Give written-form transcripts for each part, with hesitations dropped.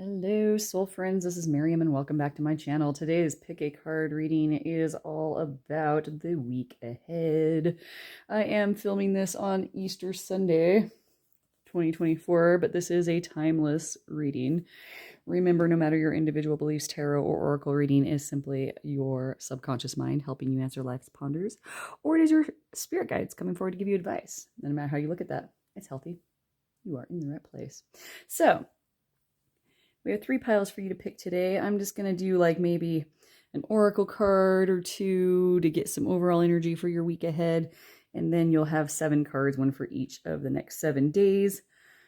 Hello, soul friends. This is Miriam, and welcome back to my channel. Today's Pick a Card reading is all about the week ahead. I am filming this on Easter Sunday, 2024, but this is a timeless reading. Remember, no matter your individual beliefs, tarot or oracle reading is simply your subconscious mind helping you answer life's ponders, or it is your spirit guides coming forward to give you advice. No matter how you look at that, it's healthy. You are in the right place. So, we have 3 piles for you to pick today. I'm just going to do like maybe an oracle card or 2 to get some overall energy for your week ahead. And then you'll have 7 cards, 1 for each of the next 7 days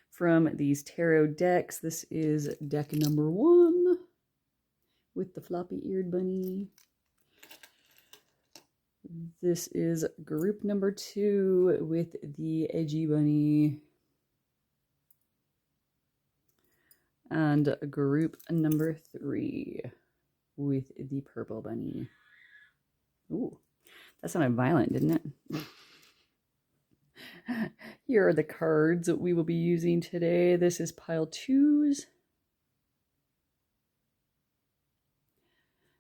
from these tarot decks. This is deck number 1 with the floppy-eared bunny. This is group number 2 with the edgy bunny. And group number 3 with the purple bunny. Ooh, that sounded violent, didn't it? Here are the cards that we will be using today. This is pile 2's.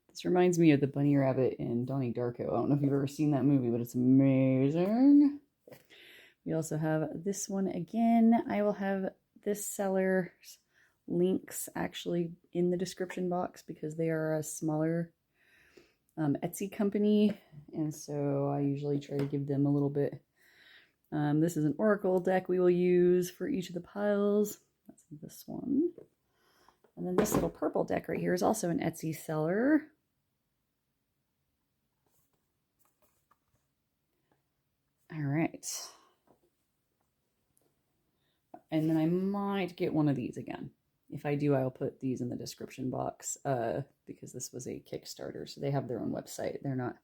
This reminds me of the bunny rabbit in Donnie Darko. I don't know if you've ever seen that movie, but it's amazing. We also have this one again. I will have this seller's links actually in the description box because they are a smaller Etsy company, and so I usually try to give them a little bit. This is an oracle deck we will use for each of the piles. That's this one. And then this little purple deck right here is also an Etsy seller. All right. And then I might get one of these again. If I do, I'll put these in the description box because this was a Kickstarter, so they have their own website. They're not,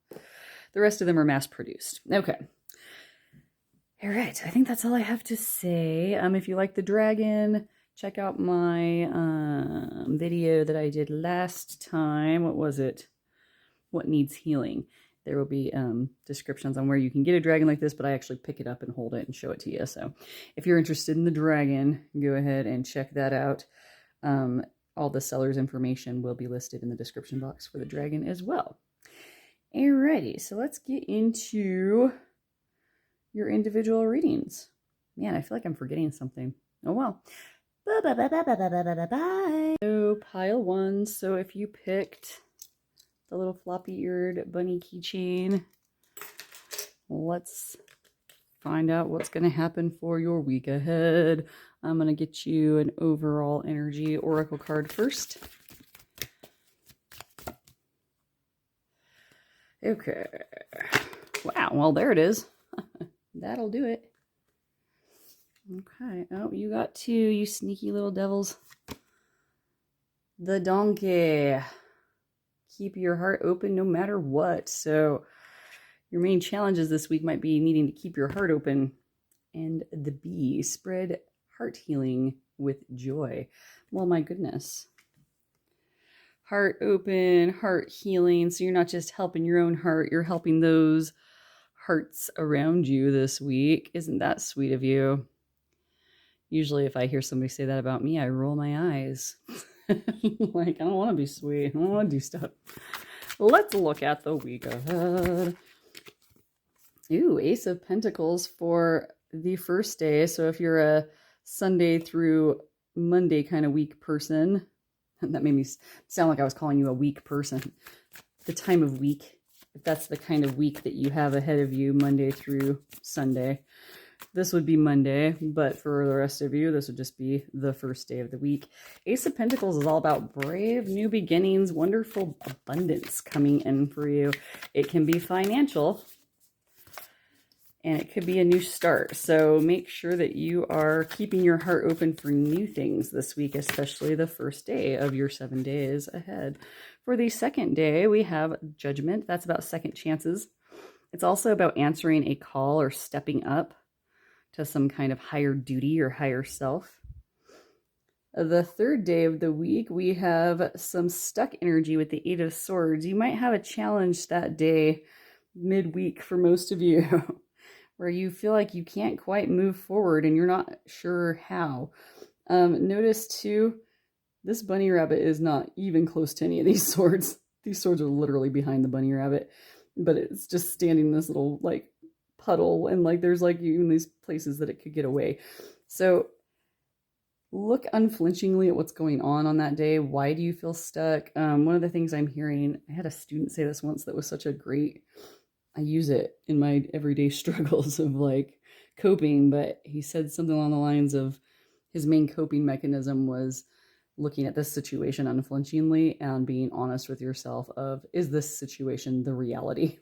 the rest of them are mass produced. Okay. All right. I think that's all I have to say. If you like the dragon, check out my video that I did last time. What was it? What needs healing? There will be descriptions on where you can get a dragon like this, but I actually pick it up and hold it and show it to you. So if you're interested in the dragon, go ahead and check that out. All the seller's information will be listed in the description box for the dragon as well. Alrighty, so let's get into your individual readings. Man, I feel like I'm forgetting something. Oh well. Bye. So pile 1. So if you picked the little floppy-eared bunny keychain, let's find out what's going to happen for your week ahead. I'm going to get you an overall energy oracle card first. Okay. Wow, well, there it is. That'll do it. Okay. Oh, you got 2, you sneaky little devils. The donkey. Keep your heart open no matter what. So your main challenges this week might be needing to keep your heart open. And the bee, spread heart healing with joy. Well, my goodness. Heart open, heart healing. So you're not just helping your own heart, you're helping those hearts around you this week. Isn't that sweet of you? Usually if I hear somebody say that about me, I roll my eyes. Like, I don't want to be sweet. I don't want to do stuff. Let's look at the week ahead. Ooh, Ace of Pentacles for the first day. So if you're a Sunday through Monday kind of week person, that made me sound like I was calling you a weak person. The time of week, if that's the kind of week that you have ahead of you, Monday through Sunday. This would be Monday, but for the rest of you, this would just be the first day of the week. Ace of Pentacles is all about brave new beginnings, wonderful abundance coming in for you. It can be financial, and it could be a new start. So make sure that you are keeping your heart open for new things this week, especially the first day of your 7 days ahead. For the second day, we have Judgment. That's about second chances. It's also about answering a call or stepping up to some kind of higher duty or higher self. The third day of the week, we have some stuck energy with the 8 of Swords. You might have a challenge that day, midweek for most of you, where you feel like you can't quite move forward and you're not sure how. Notice too, This bunny rabbit is not even close to any of these swords. These swords are literally behind the bunny rabbit, but it's just standing in this little like puddle, and like there's like even these places that it could get away. So look unflinchingly at what's going on that day. Why do you feel stuck? One of the things I'm hearing, I had a student say this once that was such a great, I use it in my everyday struggles of like coping, but he said something along the lines of his main coping mechanism was looking at this situation unflinchingly and being honest with yourself of, is this situation the reality?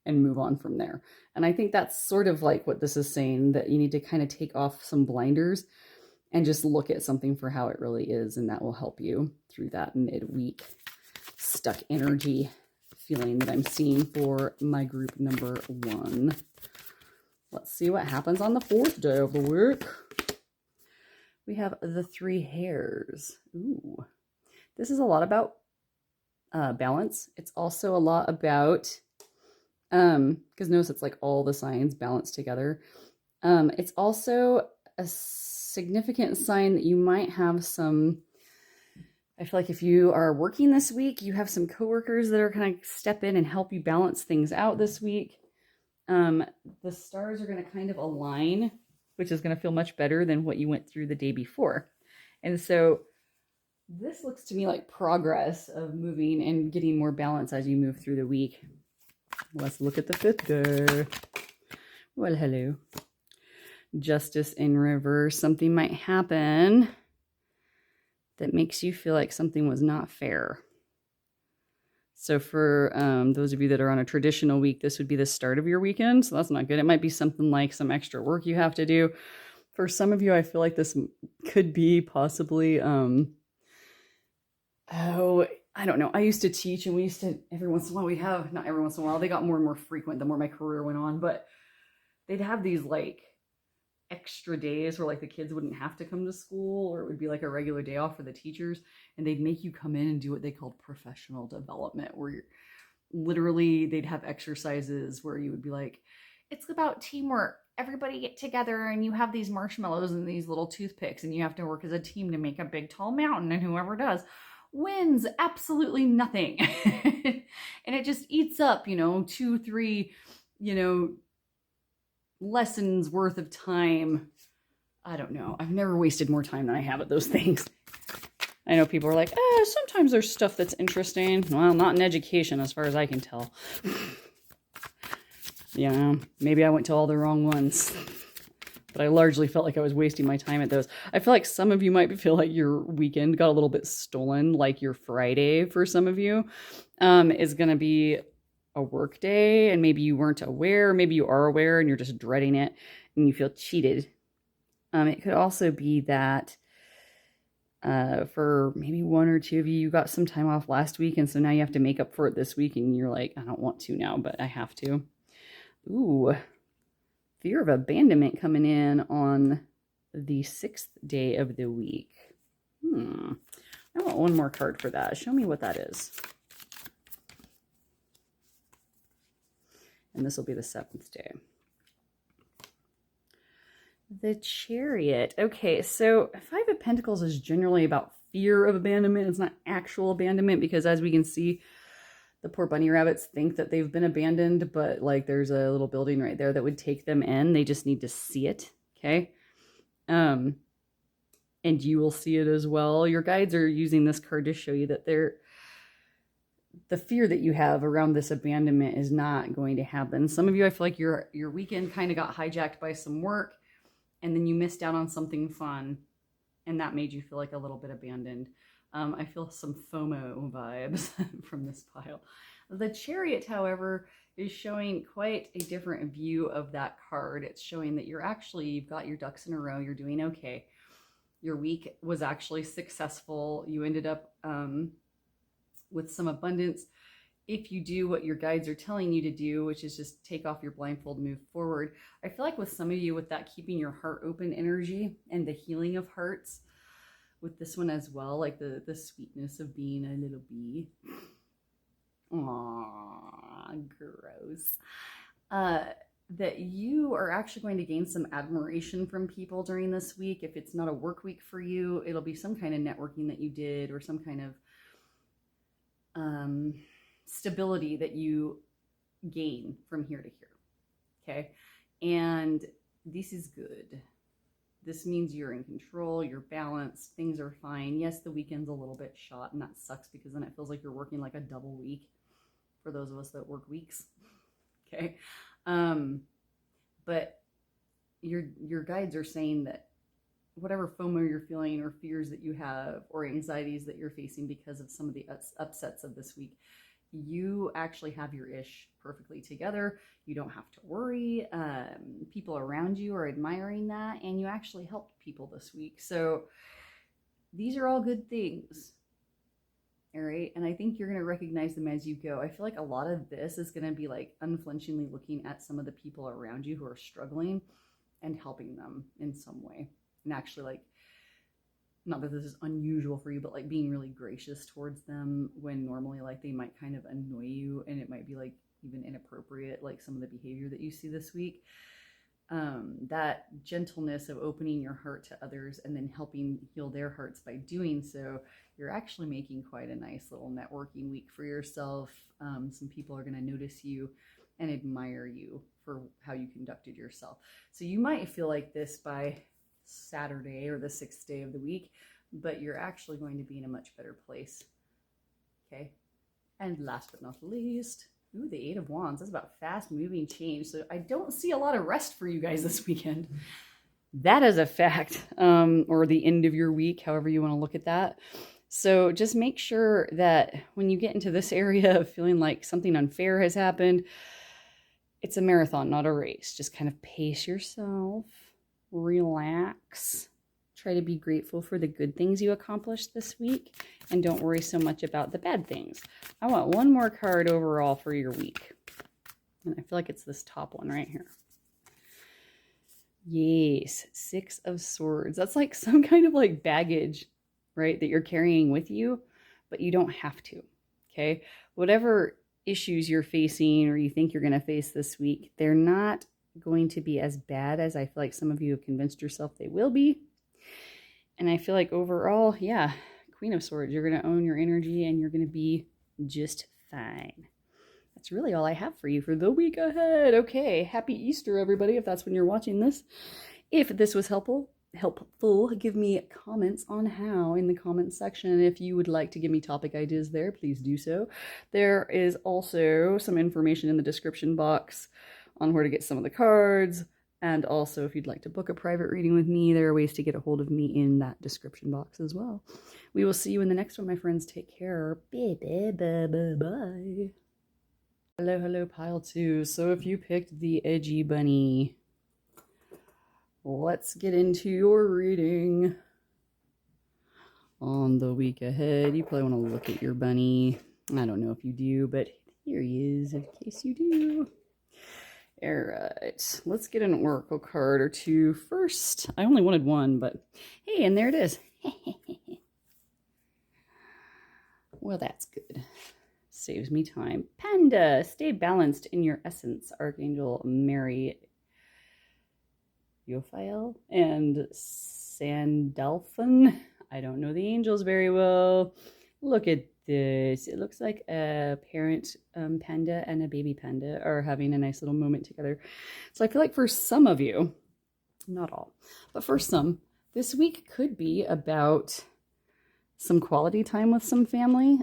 And move on from there. And I think that's sort of like what this is saying, that you need to kind of take off some blinders and just look at something for how it really is. And that will help you through that midweek stuck energy feeling that I'm seeing for my group number 1. Let's see what happens on the 4th day of the week. We have the 3 hairs. Ooh, this is a lot about balance. It's also a lot about, because notice it's like all the signs balanced together. It's also a significant sign that you might have some, I feel like if you are working this week, you have some coworkers that are kind of step in and help you balance things out this week. The stars are going to kind of align, which is going to feel much better than what you went through the day before. And so this looks to me like progress of moving and getting more balance as you move through the week. Let's look at the 5th day. Well, hello. Justice in reverse. Something might happen that makes you feel like something was not fair. So for those of you that are on a traditional week, this would be the start of your weekend. So that's not good. It might be something like some extra work you have to do. For some of you, I feel like this could be possibly, I don't know. I used to teach, and we used to, every once in a while, we'd have, not every once in a while, they got more and more frequent the more my career went on, but they'd have these like extra days where like the kids wouldn't have to come to school, or it would be like a regular day off for the teachers, and they'd make you come in and do what they called professional development, where you're literally, they'd have exercises where you would be like, it's about teamwork. Everybody get together and you have these marshmallows and these little toothpicks, and you have to work as a team to make a big tall mountain, and whoever does wins absolutely nothing. And it just eats up, 2, 3, lessons worth of time. I don't know. I've never wasted more time than I have at those things. I know people are like, sometimes there's stuff that's interesting. Well, not in education as far as I can tell. Maybe I went to all the wrong ones. But I largely felt like I was wasting my time at those. I feel like some of you might feel like your weekend got a little bit stolen, like your Friday for some of you is going to be a work day, and maybe you weren't aware, maybe you are aware and you're just dreading it and you feel cheated. It could also be that for maybe 1 or 2 of you, you got some time off last week, and so now you have to make up for it this week, and you're like, I don't want to now, but I have to. Ooh. Fear of abandonment coming in on the 6th day of the week. I want one more card for that. Show me what that is. And this will be the 7th day. The Chariot. Okay, so 5 of Pentacles is generally about fear of abandonment. It's not actual abandonment, because as we can see, the poor bunny rabbits think that they've been abandoned, but like there's a little building right there that would take them in. They just need to see it, okay? And you will see it as well. Your guides are using this card to show you that the fear that you have around this abandonment is not going to happen. Some of you, I feel like your weekend kind of got hijacked by some work, and then you missed out on something fun, and that made you feel like a little bit abandoned. I feel some FOMO vibes from this pile. The Chariot, however, is showing quite a different view of that card. It's showing that you've got your ducks in a row. You're doing okay. Your week was actually successful. You ended up with some abundance. If you do what your guides are telling you to do, which is just take off your blindfold, move forward. I feel like with some of you, with that keeping your heart open energy and the healing of hearts, with this one as well, like the sweetness of being a little bee. Aww, gross. that you are actually going to gain some admiration from people during this week. If it's not a work week for you, it'll be some kind of networking that you did or some kind of stability that you gain from here to here. Okay. And this is good. This means you're in control, you're balanced, things are fine. Yes, the weekend's a little bit short, and that sucks because then it feels like you're working like a double week for those of us that work weeks. Okay. But your guides are saying that whatever FOMO you're feeling or fears that you have or anxieties that you're facing because of some of the upsets of this week, you actually have your ish perfectly together. You don't have to worry. People around you are admiring that, and you actually helped people this week. So these are all good things. All right. And I think you're going to recognize them as you go. I feel like a lot of this is going to be like unflinchingly looking at some of the people around you who are struggling and helping them in some way. And actually, like, not that this is unusual for you, but like being really gracious towards them when normally like they might kind of annoy you, and it might be like even inappropriate, like some of the behavior that you see this week. That gentleness of opening your heart to others and then helping heal their hearts by doing so, you're actually making quite a nice little networking week for yourself. Some people are going to notice you and admire you for how you conducted yourself. So you might feel like this by Saturday or the 6th day of the week, but you're actually going to be in a much better place. Okay. And last but not least, ooh, the 8 of Wands. That's about fast moving change. So I don't see a lot of rest for you guys this weekend. That is a fact. Or the end of your week, however you want to look at that. So just make sure that when you get into this area of feeling like something unfair has happened, it's a marathon, not a race. Just kind of pace yourself, relax, try to be grateful for the good things you accomplished this week, and don't worry so much about the bad things. I want one more card overall for your week. And I feel like it's this top one right here. Yes, 6 of Swords. That's like some kind of like baggage, right, that you're carrying with you, but you don't have to, okay? Whatever issues you're facing or you think you're going to face this week, they're not going to be as bad as I feel like some of you have convinced yourself they will be. And I feel like overall, yeah, Queen of Swords, you're going to own your energy and you're going to be just fine. That's really all I have for you for the week ahead. Okay, happy Easter, everybody, if that's when you're watching this. If this was helpful, give me comments on how in the comments section. If you would like to give me topic ideas there, please do so. There is also some information in the description box on where to get some of the cards. And also, if you'd like to book a private reading with me, there are ways to get a hold of me in that description box as well. We will see you in the next one, my friends. Take care. Bye, bye, bye, bye, bye. Hello, hello, pile 2. So if you picked the edgy bunny, let's get into your reading. On the week ahead, you probably want to look at your bunny. I don't know if you do, but here he is in case you do. All right, let's get an oracle card or two first. I only wanted one, but hey, and there it is. Well, that's good. Saves me time. Panda, stay balanced in your essence. Archangel Mary Yophael and Sandalphon. I don't know the angels very well. Look at this. It looks like a parent panda and a baby panda are having a nice little moment together. So I feel like for some of you, not all, but for some, this week could be about some quality time with some family,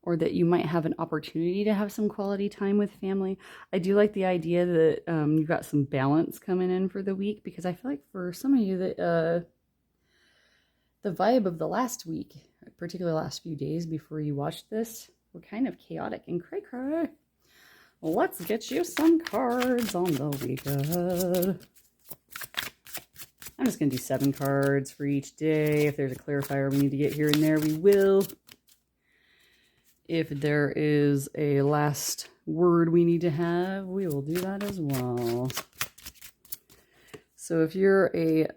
or that you might have an opportunity to have some quality time with family. I do like the idea that you've got some balance coming in for the week, because I feel like for some of you that the vibe of the last week, particularly the last few days before you watched this, were kind of chaotic and cray-cray. Let's get you some cards on the week ahead. I'm just going to do 7 cards for each day. If there's a clarifier we need to get here and there, we will. If there is a last word we need to have, we will do that as well. So if you're a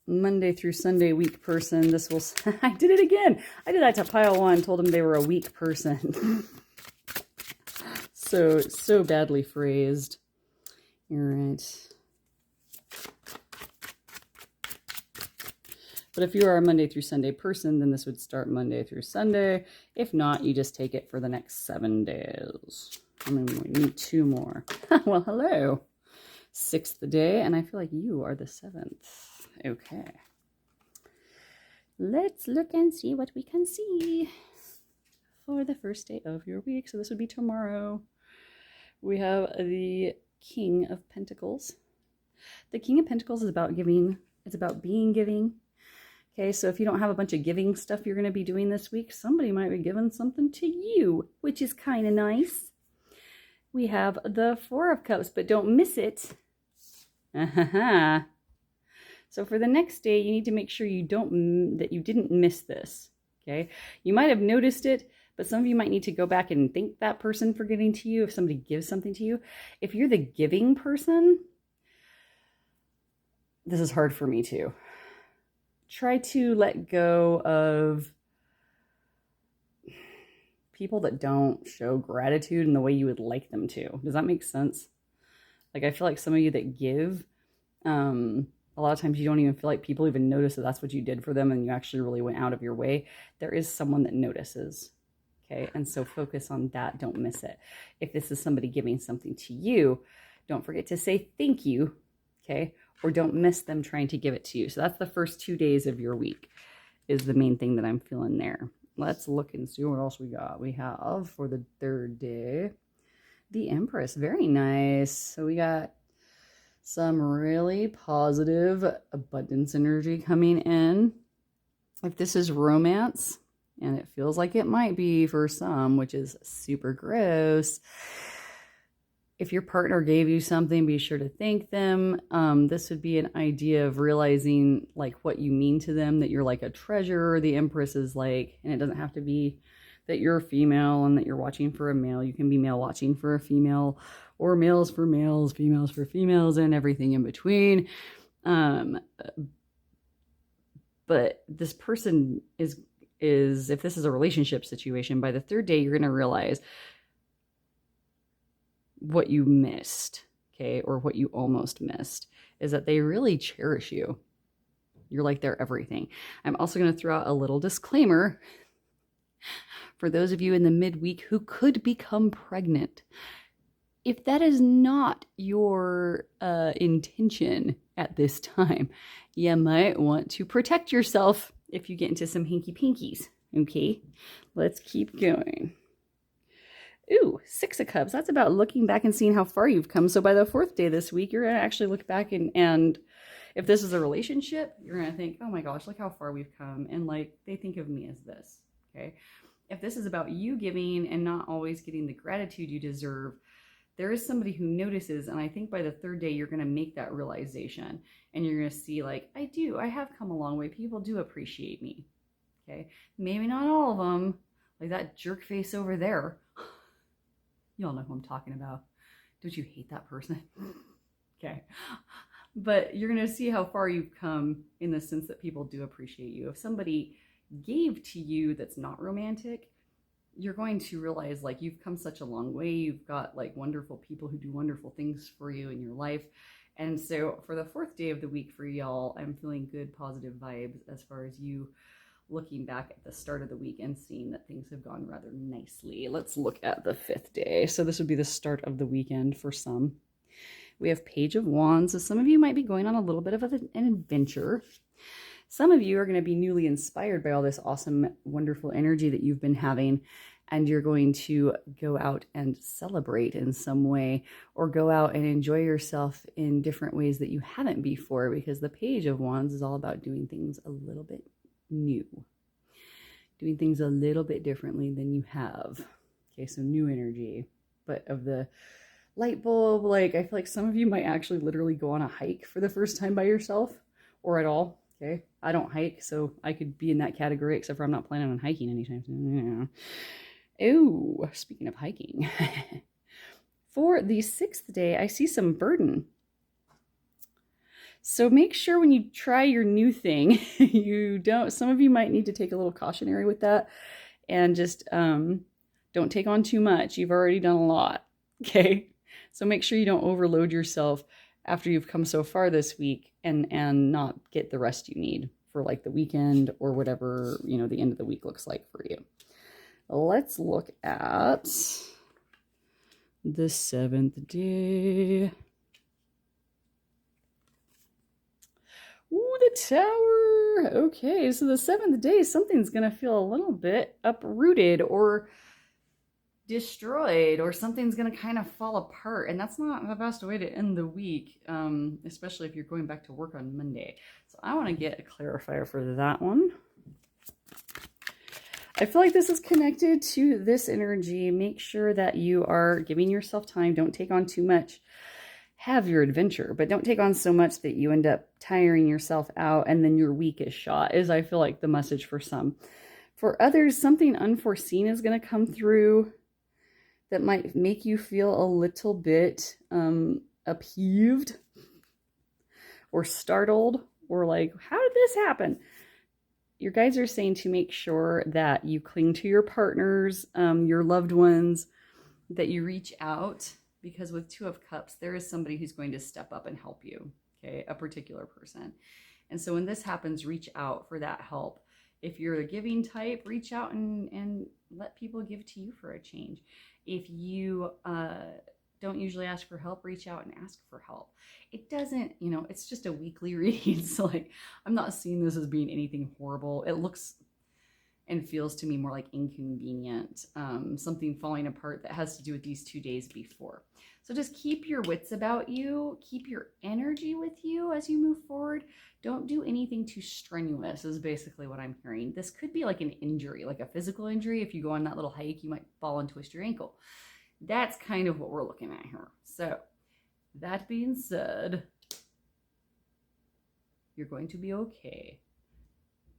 Monday through Sunday week person, this will... I did it again. I did that to pile 1, told them they were a weak person. so badly phrased. All right. But if you are a Monday through Sunday person, then this would start Monday through Sunday. If not, you just take it for the next 7 days. I mean, we need 2 more. Well, hello. 6th day, and I feel like you are the 7th. Okay. Let's look and see what we can see for the first day of your week. So this would be tomorrow. We have the King of Pentacles. The King of Pentacles is about giving. It's about being giving. Okay, so if you don't have a bunch of giving stuff you're going to be doing this week, somebody might be giving something to you, which is kind of nice. We have the 4 of Cups, but don't miss it. So for the next day, you need to make sure that you didn't miss this. Okay, you might have noticed it, but some of you might need to go back and thank that person for giving to you if somebody gives something to you. If you're the giving person, this is hard for me too. Try to let go of people that don't show gratitude in the way you would like them to. Does that make sense? Like, I feel like some of you that give, a lot of times you don't even feel like people even notice that that's what you did for them and you actually really went out of your way. There is someone that notices. Okay, and so focus on that. Don't miss it. If this is somebody giving something to you, don't forget to say thank you. Okay, or don't miss them trying to give it to you. So that's the first 2 days of your week is the main thing that I'm feeling there. Let's look and see what else we got. We have for the 3rd day, the Empress. Very nice. So we got some really positive abundance energy coming in. If this is romance, and it feels like it might be for some, which is super gross. If your partner gave you something, be sure to thank them. This would be an idea of realizing like what you mean to them, that you're like a treasure. The Empress is like, and it doesn't have to be that you're a female and that you're watching for a male. You can be male watching for a female, or males for males, females for females, and everything in between. But this person is, if this is a relationship situation, by the 3rd day, you're going to realize what you missed, okay, or what you almost missed, is that they really cherish you. You're like their everything. I'm also going to throw out a little disclaimer for those of you in the midweek who could become pregnant. If that is not your intention at this time, you might want to protect yourself if you get into some hinky-pinkies, okay? Let's keep going. Ooh, 6 of Cups. That's about looking back and seeing how far you've come. So by the 4th day this week, you're going to actually look back and if this is a relationship, you're going to think, oh my gosh, look how far we've come. And like, they think of me as this, okay? If this is about you giving and not always getting the gratitude you deserve, there is somebody who notices. And I think by the 3rd day, you're going to make that realization and you're going to see like, I have come a long way. People do appreciate me, okay? Maybe not all of them, like that jerk face over there. Y'all know who I'm talking about. Don't you hate that person? Okay. But you're going to see how far you've come in the sense that people do appreciate you. If somebody gave to you that's not romantic, you're going to realize like you've come such a long way. You've got like wonderful people who do wonderful things for you in your life. And so for the 4th day of the week for y'all, I'm feeling good, positive vibes as far as you looking back at the start of the week and seeing that things have gone rather nicely. Let's look at the 5th day. So this would be the start of the weekend for some. We have Page of Wands. So some of you might be going on a little bit of an adventure. Some of you are going to be newly inspired by all this awesome, wonderful energy that you've been having, and you're going to go out and celebrate in some way, or go out and enjoy yourself in different ways that you haven't before, because the Page of Wands is all about doing things a little bit new, doing things a little bit differently than you have. Okay, so new energy. But of the light bulb, like I feel like some of you might actually literally go on a hike for the first time by yourself, or at all. Okay, I don't hike, so I could be in that category, except for I'm not planning on hiking anytime soon. Oh, speaking of hiking, for the 6th day, I see some burden. So make sure when you try your new thing, some of you might need to take a little cautionary with that and just don't take on too much. You've already done a lot. Okay. So make sure you don't overload yourself after you've come so far this week and not get the rest you need for like the weekend or whatever, you know, the end of the week looks like for you. Let's look at the 7th day. Ooh, the Tower. Okay, so the 7th day, something's going to feel a little bit uprooted or destroyed, or something's going to kind of fall apart. And that's not the best way to end the week, especially if you're going back to work on Monday. So I want to get a clarifier for that one. I feel like this is connected to this energy. Make sure that you are giving yourself time. Don't take on too much. Have your adventure, but don't take on so much that you end up tiring yourself out and then your week is shot, is I feel like the message for some. For others, something unforeseen is going to come through that might make you feel a little bit upheaved or startled or like, how did this happen? Your guides are saying to make sure that you cling to your partners, your loved ones, that you reach out, because with Two of Cups, there is somebody who's going to step up and help you, okay, a particular person. And so when this happens, reach out for that help. If you're a giving type, reach out and let people give to you for a change. If you don't usually ask for help, reach out and ask for help. It doesn't, you know, it's just a weekly read. So like, I'm not seeing this as being anything horrible. It looks and feels to me more like inconvenient, something falling apart that has to do with these 2 days before. So just keep your wits about you, keep your energy with you as you move forward. Don't do anything too strenuous is basically what I'm hearing. This could be like an injury, like a physical injury. If you go on that little hike, you might fall and twist your ankle. That's kind of what we're looking at here. So that being said, you're going to be okay.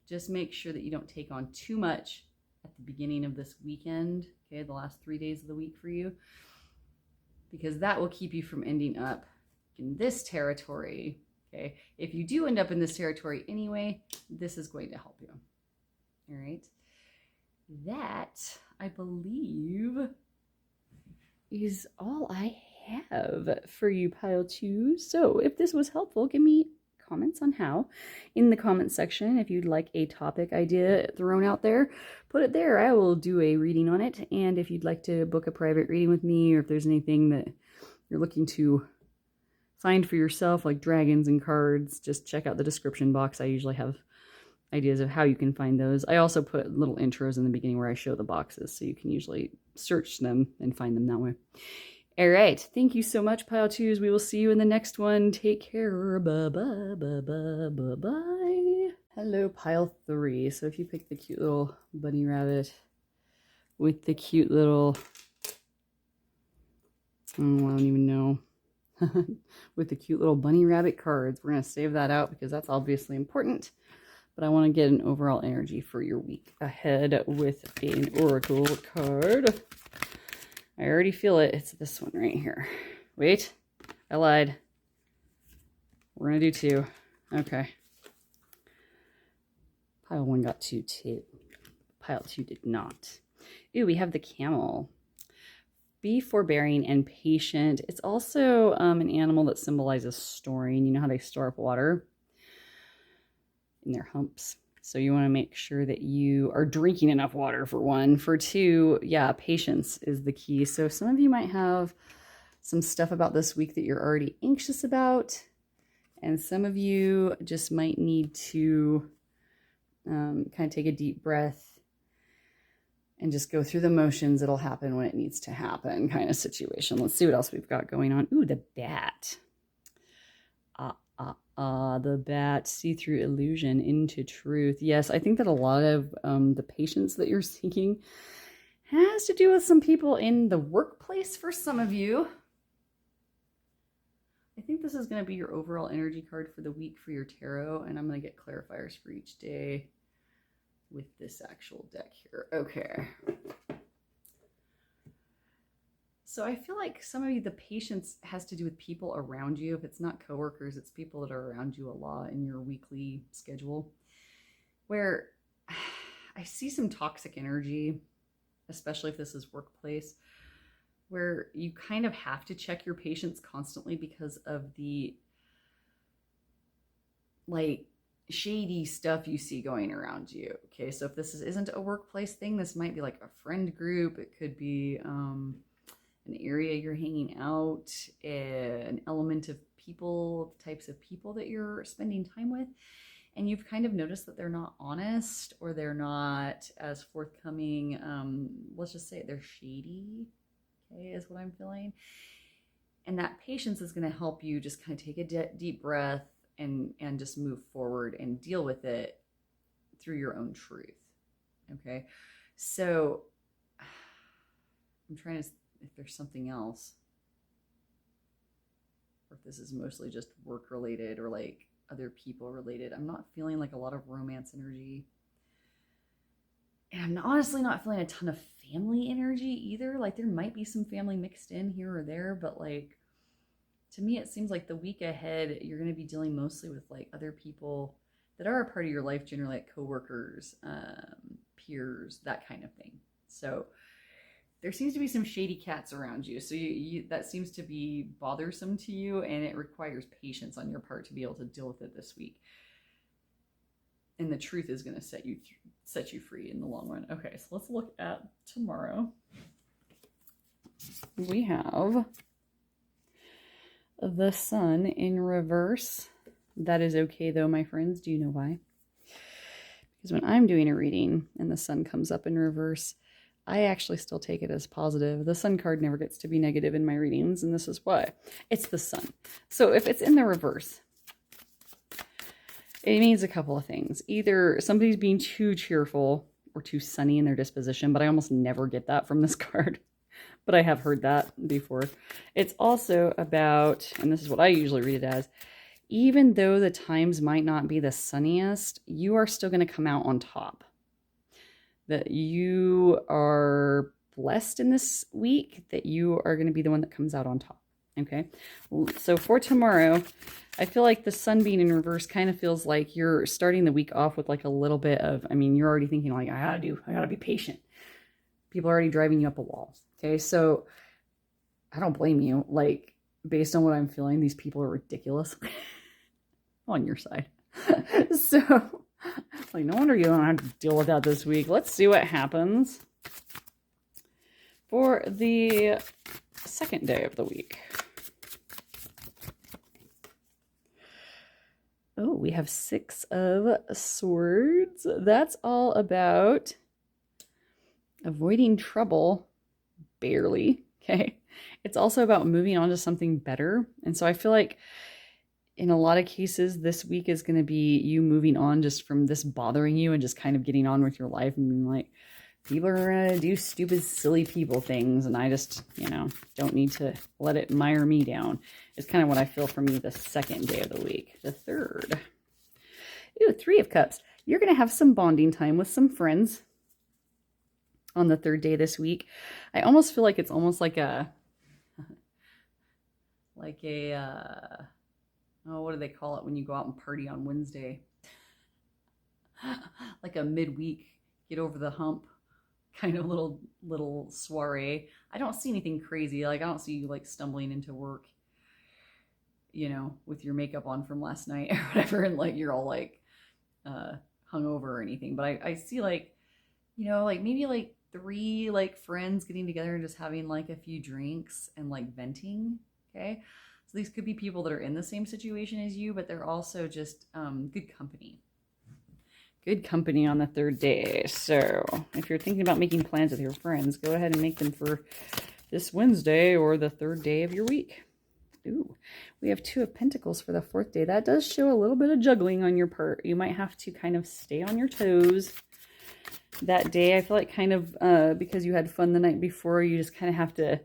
Just make sure that you don't take on too much at the beginning of this weekend, okay, the last 3 days of the week for you, because that will keep you from ending up in this territory, okay? If you do end up in this territory anyway, this is going to help you, all right? That, I believe, is all I have for you, pile 2. So if this was helpful, give me comments on how in the comment section. If you'd like a topic idea thrown out there, put it there. I will do a reading on it. And if you'd like to book a private reading with me, or if there's anything that you're looking to find for yourself, like dragons and cards, just check out the description box. I usually have ideas of how you can find those. I also put little intros in the beginning where I show the boxes, so you can usually search them and find them that way. All right. Thank you so much, Pile 2s. We will see you in the next one. Take care. Bye-bye, bye-bye, bye-bye. Hello, Pile 3. So if you pick the cute little bunny rabbit with the cute little, I don't even know, with the cute little bunny rabbit cards, we're going to save that out because that's obviously important. But I want to get an overall energy for your week ahead with an oracle card. I already feel it. It's this one right here. Wait, I lied. We're going to do 2. Okay. Pile 1 got 2 too. Pile 2 did not. Ooh, we have the camel. Be forbearing and patient. It's also an animal that symbolizes storing. You know how they store up water in their humps. So you want to make sure that you are drinking enough water, for 1. For 2, yeah, patience is the key. So some of you might have some stuff about this week that you're already anxious about. And some of you just might need to kind of take a deep breath and just go through the motions. It'll happen when it needs to happen kind of situation. Let's see what else we've got going on. Ooh, the bat. The bat, see-through illusion into truth. Yes, I think that a lot of the patience that you're seeking has to do with some people in the workplace for some of you. I think this is going to be your overall energy card for the week for your tarot, and I'm going to get clarifiers for each day with this actual deck here. Okay. So I feel like some of you, the patience has to do with people around you. If it's not coworkers, it's people that are around you a lot in your weekly schedule, where I see some toxic energy, especially if this is workplace, where you kind of have to check your patience constantly because of the like shady stuff you see going around you. Okay, so if this isn't a workplace thing, this might be like a friend group. It could be an area you're hanging out, an element of people, types of people that you're spending time with. And you've kind of noticed that they're not honest or they're not as forthcoming. Let's just say they're shady, okay, is what I'm feeling. And that patience is going to help you just kind of take a deep breath and just move forward and deal with it through your own truth. Okay. So I'm trying to, if there's something else, or if this is mostly just work related or like other people related. I'm not feeling like a lot of romance energy. And I'm honestly not feeling a ton of family energy either. Like there might be some family mixed in here or there, but like to me, it seems like the week ahead, you're going to be dealing mostly with like other people that are a part of your life, generally like coworkers, peers, that kind of thing. So there seems to be some shady cats around you. So that seems to be bothersome to you, and it requires patience on your part to be able to deal with it this week. And the truth is going to set you free in the long run. Okay, so let's look at tomorrow. We have the sun in reverse. That is okay though, my friends. Do you know why? Because when I'm doing a reading and the sun comes up in reverse, I actually still take it as positive. The sun card never gets to be negative in my readings, and this is why. It's the sun. So if it's in the reverse, it means a couple of things. Either somebody's being too cheerful or too sunny in their disposition, but I almost never get that from this card. But I have heard that before. It's also about, and this is what I usually read it as, even though the times might not be the sunniest, you are still going to come out on top. That you are blessed in this week, that you are going to be the one that comes out on top. Okay. So for tomorrow, I feel like the sun being in reverse kind of feels like you're starting the week off with like a little bit of, I mean, you're already thinking like, I gotta be patient. People are already driving you up a wall. Okay. So I don't blame you. Like based on what I'm feeling, these people are ridiculous on your side. So like, no wonder you don't have to deal with that this week. Let's see what happens for the second day of the week. Oh, we have 6 of Swords. That's all about avoiding trouble, barely, okay? It's also about moving on to something better. And so I feel like in a lot of cases, this week is going to be you moving on just from this bothering you and just kind of getting on with your life and being like, people are going to do stupid, silly people things. And I just, don't need to let it mire me down. It's kind of what I feel for me the second day of the week. The third. Ooh, 3 of Cups. You're going to have some bonding time with some friends on the third day this week. I almost feel like it's almost like oh, what do they call it when you go out and party on Wednesday? Like a midweek, get over the hump kind of little soiree. I don't see anything crazy. Like I don't see you like stumbling into work, with your makeup on from last night or whatever, and like you're all like hungover or anything. But I see like, like maybe like 3 like friends getting together and just having like a few drinks and like venting. Okay. So these could be people that are in the same situation as you, but they're also just good company. Good company on the third day. So if you're thinking about making plans with your friends, go ahead and make them for this Wednesday or the third day of your week. Ooh, we have 2 of Pentacles for the 4th day. That does show a little bit of juggling on your part. You might have to kind of stay on your toes that day. I feel like kind of because you had fun the night before, you just kind of have to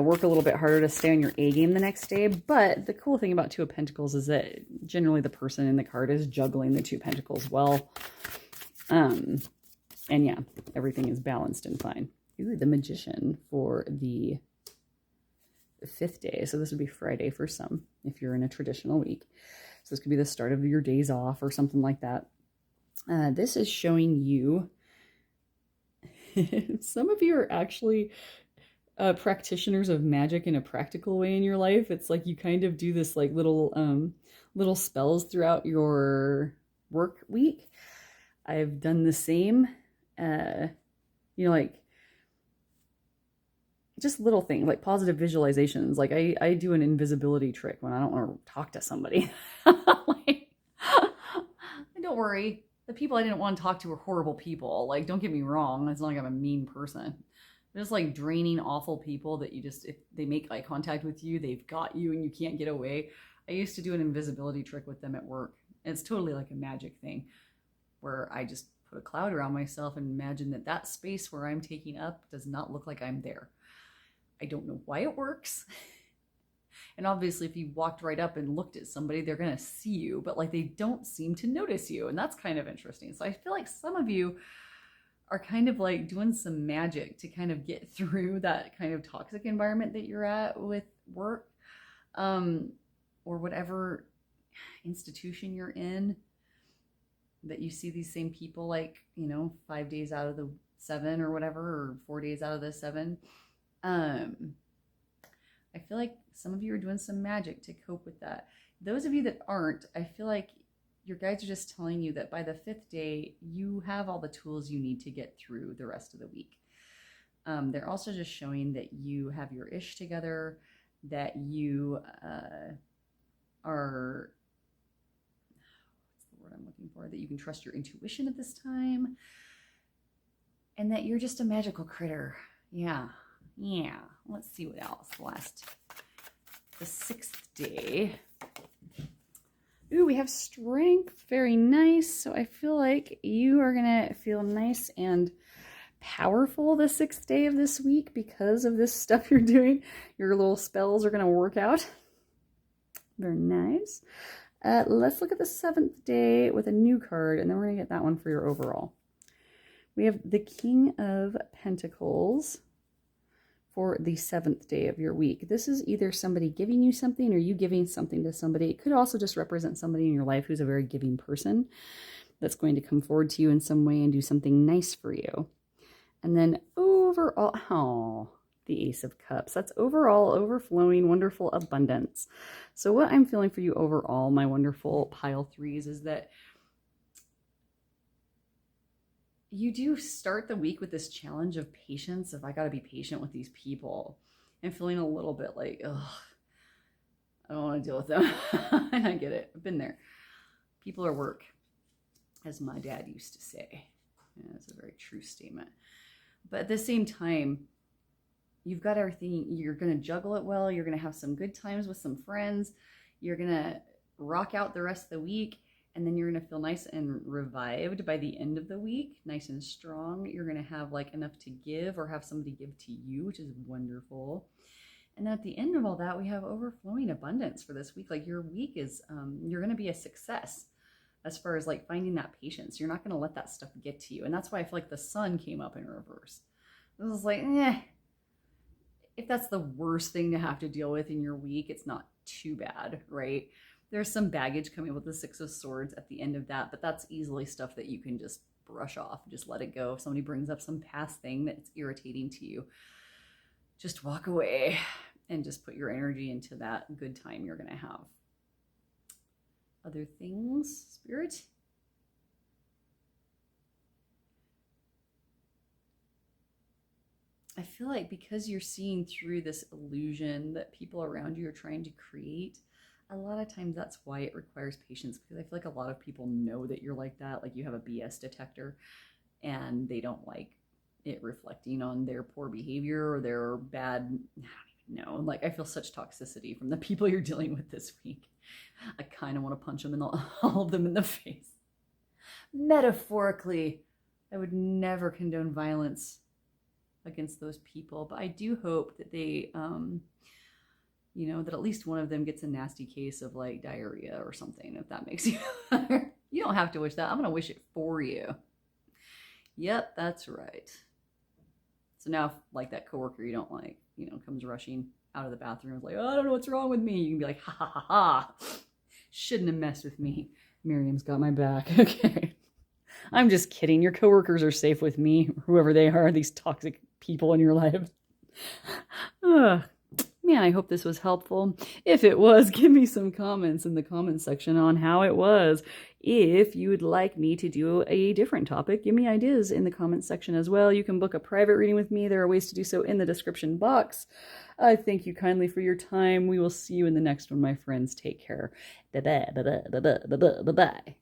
work a little bit harder to stay on your A game the next day. But the cool thing about 2 of Pentacles is that generally the person in the card is juggling the 2 Pentacles well. And yeah, everything is balanced and fine. Ooh, the Magician for the 5th day. So this would be Friday for some, if you're in a traditional week. So this could be the start of your days off or something like that. This is showing you, some of you are actually practitioners of magic in a practical way in your life. It's like you kind of do this like little spells throughout your work week. I've done the same. Like just little things like positive visualizations. Like I do an invisibility trick when I don't want to talk to somebody. Like, don't worry. The people I didn't want to talk to were horrible people. Like, don't get me wrong. It's not like I'm a mean person. Just like draining awful people that you just, if they make eye contact with you, they've got you and you can't get away. I used to do an invisibility trick with them at work. And it's totally like a magic thing where I just put a cloud around myself and imagine that that space where I'm taking up does not look like I'm there. I don't know why it works. And obviously if you walked right up and looked at somebody, they're going to see you, but like they don't seem to notice you. And that's kind of interesting. So I feel like some of you are kind of like doing some magic to kind of get through that kind of toxic environment that you're at with work, or whatever institution you're in, that you see these same people like, 5 days out of the 7 or whatever, or 4 days out of the 7. I feel like some of you are doing some magic to cope with that. Those of you that aren't, I feel like your guides are just telling you that by the 5th day, you have all the tools you need to get through the rest of the week. They're also just showing that you have your ish together, that you are, what's the word I'm looking for? That you can trust your intuition at this time, and that you're just a magical critter. Yeah. Let's see what else. The 6th day. Ooh, we have strength. Very nice. So I feel like you are going to feel nice and powerful the 6th day of this week because of this stuff you're doing. Your little spells are going to work out. Very nice. Let's look at the 7th day with a new card, and then we're going to get that one for your overall. We have the King of Pentacles for the 7th day of your week. This is either somebody giving you something or you giving something to somebody. It could also just represent somebody in your life who's a very giving person that's going to come forward to you in some way and do something nice for you. And then overall, the Ace of Cups. That's overall overflowing, wonderful abundance. So what I'm feeling for you overall, my wonderful pile threes, is that you do start the week with this challenge of patience. If I got to be patient with these people, and feeling a little bit like, ugh, I don't want to deal with them. And I get it. I've been there. People are work, as my dad used to say. And it's a very true statement. But at the same time, you've got everything. You're going to juggle it well. You're going to have some good times with some friends. You're going to rock out the rest of the week. And then you're going to feel nice and revived by the end of the week, nice and strong. You're going to have like enough to give or have somebody give to you, which is wonderful. And then at the end of all that, we have overflowing abundance for this week. Like your week is, you're going to be a success as far as like finding that patience. You're not going to let that stuff get to you. And that's why I feel like the sun came up in reverse. This is like, if that's the worst thing to have to deal with in your week, it's not too bad, right? There's some baggage coming with the 6 of Swords at the end of that, but that's easily stuff that you can just brush off, just let it go. If somebody brings up some past thing that's irritating to you, just walk away and just put your energy into that good time you're going to have. Other things, Spirit? I feel like because you're seeing through this illusion that people around you are trying to create, a lot of times that's why it requires patience, because I feel like a lot of people know that you're like that. Like you have a BS detector and they don't like it reflecting on their poor behavior or their bad, I don't even know. Like I feel such toxicity from the people you're dealing with this week. I kind of want to punch them in all of them in the face. Metaphorically, I would never condone violence against those people, but I do hope that they, that at least one of them gets a nasty case of like diarrhea or something, if that makes you better. You don't have to wish that. I'm going to wish it for you. Yep, that's right. So now if, like that coworker you don't like, comes rushing out of the bathroom, is like, oh, I don't know what's wrong with me. You can be like, ha ha ha ha. Shouldn't have messed with me. Miriam's got my back. Okay. I'm just kidding. Your coworkers are safe with me, whoever they are, these toxic people in your life. Ugh. Man, I hope this was helpful. If it was, give me some comments in the comments section on how it was. If you would like me to do a different topic, give me ideas in the comments section as well. You can book a private reading with me. There are ways to do so in the description box. I thank you kindly for your time. We will see you in the next one, my friends. Take care. Bye-bye. Bye-bye. Bye-bye. Bye-bye. Bye-bye.